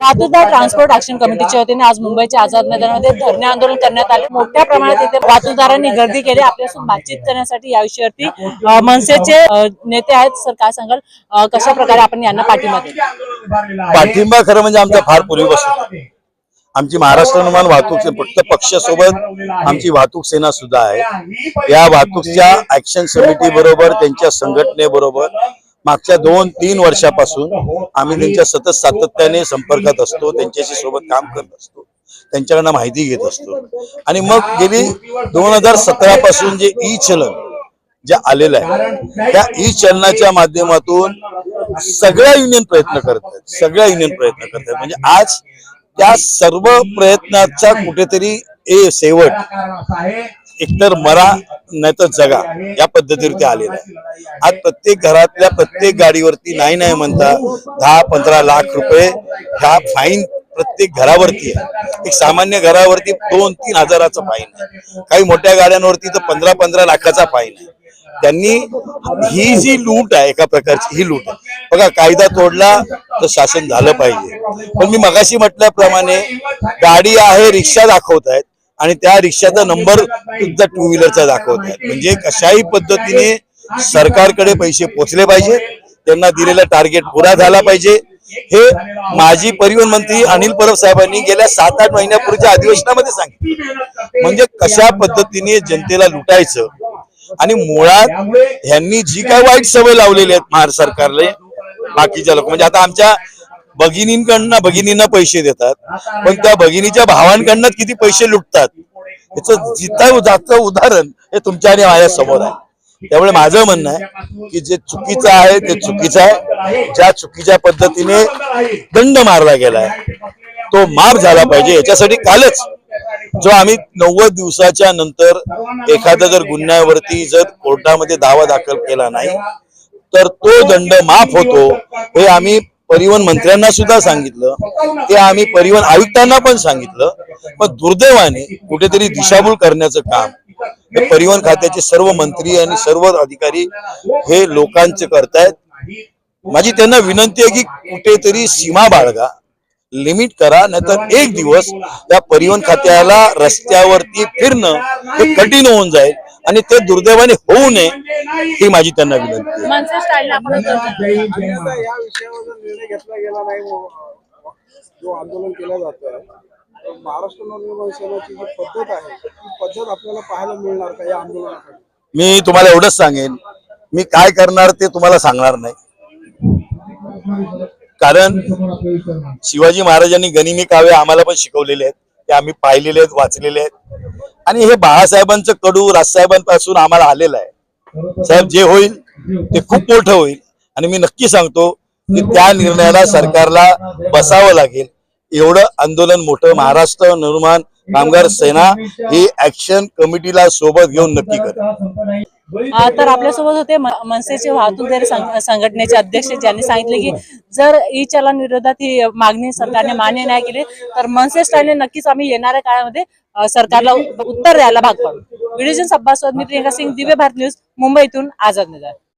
वाहतूकदार transport action कमिटीच्या वतीने आज मुंबईच्या आझाद मैदानामध्ये धरणे आंदोलन करण्यात आले। मोठ्या प्रमाणात इथे वाहतूकदारांनी गर्दी केली। आपल्यासोबत बातचीत करण्यासाठी या विषयावरती मनसेचे नेते आहेत। सर काय सांगाल, कशा प्रकारे आपण यांना पाठिंबा देतो? पाठिंबा खरं म्हणजे आमचा फार पूर्वीपासून आमची महाराष्ट्र निर्माण वाहतूक फक्त पक्षासोबत आमची वाहतूक सेना सुद्धा आहे। या वाहतूकच्या ऍक्शन समिती बरोबर त्यांच्या संघटनेबरोबर मागच्या 2-3 वर्षापासून आम्ही त्यांच्या सतत सातत्याने संपर्कात असतो, त्यांच्याशी सोबत काम करत असतो, त्यांच्याकडनं माहिती घेत असतो। आणि मग गेली 2017 पासून जे ई चलन जे आलेलं आहे त्या ई चलनाच्या माध्यमातून सगळ्या युनियन प्रयत्न करतात, म्हणजे आज त्या सर्व प्रयत्नाचा कुठेतरी शेवट एकतर मरा नाही तर जगा या पद्धतीवर ते आलेलं आहे। आज प्रत्येक घरातल्या प्रत्येक गाडीवरती नाही म्हणता 10-15 लाख रुपये ह्या फाईन प्रत्येक घरावरती आहे। एक सामान्य घरावरती 2-3 हजाराचा फाईन आहे, काही मोठ्या गाड्यांवरती तर 15-15 लाखाचा फाईन आहे। त्यांनी ही जी लूट आहे, एका प्रकारची ही लूट आहे। बघा, कायदा तोडला तर शासन झालं पाहिजे, पण मी मगाशी म्हटल्याप्रमाणे गाडी आहे, रिक्षा दाखवत आहेत आणि त्या रिक्षाचा नंबर सुद्धा 2 व्हीलरचा दाखवत आहेत। म्हणजे कशाही पद्धतीने सरकारकडे पैसे पोचले पाहिजे, त्यांना दिलेला टार्गेट पुरा झाला पाहिजे। हे माजी परिवहन मंत्री अनिल परब साहेबांनी गेल्या 7-8 महिन्यापूर्वीच्या अधिवेशनामध्ये सांगितलं। म्हणजे कशा पद्धतीने जनतेला लुटायचं आणि मुळात ह्यांनी जी काय वाईट सवय लावलेली आहेत महाराष्ट्र सरकारने, बाकीच्या लोक म्हणजे आता आमच्या भगिनींना पैसे देतात, पण त्या भगिनीच्या भावांकडनं किती पैसे लुटतात याचं जिथं उदाहरण हे तुमच्या आणि माझ्या समोर आहे। त्यामुळे माझं म्हणणं आहे की जे चुकीचं आहे ते चुकीचं आहे। ज्या चुकीच्या पद्धतीने दंड मारला गेलाय तो माफ झाला पाहिजे। याच्यासाठी कालच जो आम्ही 90 दिवसाच्या नंतर एखाद्या जर गुन्ह्यावरती जर कोर्टामध्ये दावा दाखल केला नाही तर तो दंड माफ होतो, हे आम्ही परिवहन मंत्र्यांना सुद्धा सांगितलं, ते आम्ही परिवहन आयुक्तांना पण सांगितलं। पण दुर्दैवाने कुठेतरी दिशाभूल करण्याचं काम हे परिवहन खात्याचे सर्व मंत्री आणि सर्व अधिकारी हे लोकांचे करतायत। माझी त्यांना विनंती आहे की कुठेतरी सीमा बाळगा, लिमिट करा, नाहीतर एक दिवस त्या परिवहन खात्याला रस्त्यावरती फिरणं हे कठीण होऊन जाईल आणि ते दुर्दैवाने होऊ नये ही माझी त्यांना विनंती आहे। जो आंदोलन केलं जातं महाराष्ट्र नवनिर्माण सेनेची जी पद्धत आहे ती पद्धत आपल्याला पाहायला मिळणार का या आंदोलनासाठी? मी तुम्हाला एवढंच सांगेन, मी काय करणार ते तुम्हाला सांगणार नाही, कारण शिवाजी महाराजांनी गनिमी काव्य आम्हाला पण शिकवलेले आहेत, ते आम्ही पाहिलेले आहेत, वाचलेले आहेत आणि हे बाळासाहेबांचं कडू राजसाहेबांपासून आम्हाला आलेलं आहे। साहेब, जे होईल ते खूप मोठं होईल आणि मी नक्की सांगतो की त्या निर्णयाला सरकारला बसावं लागेल। एवढं आंदोलन मोठं महाराष्ट्र निर्माण कामगार सेना ही ऍक्शन कमिटीला सोबत घेऊन नक्की करेल। तर आपल्यासोबत होते मनसेचे वाहतूकदार संघटनेचे अध्यक्ष, ज्यांनी सांगितले की जर ई चलन विरोधात ही मागणी सरकारने मान्य नाही केली तर मनसे स्टाईलने नक्कीच आम्ही येणाऱ्या काळामध्ये सरकारला उत्तर द्यायला भाग पाडू। व्हिडिओ जर्नलिस्ट अब्बास मी प्रियंका सिंग, दिव्य भारत न्यूज, मुंबईतून आझाद मैदान।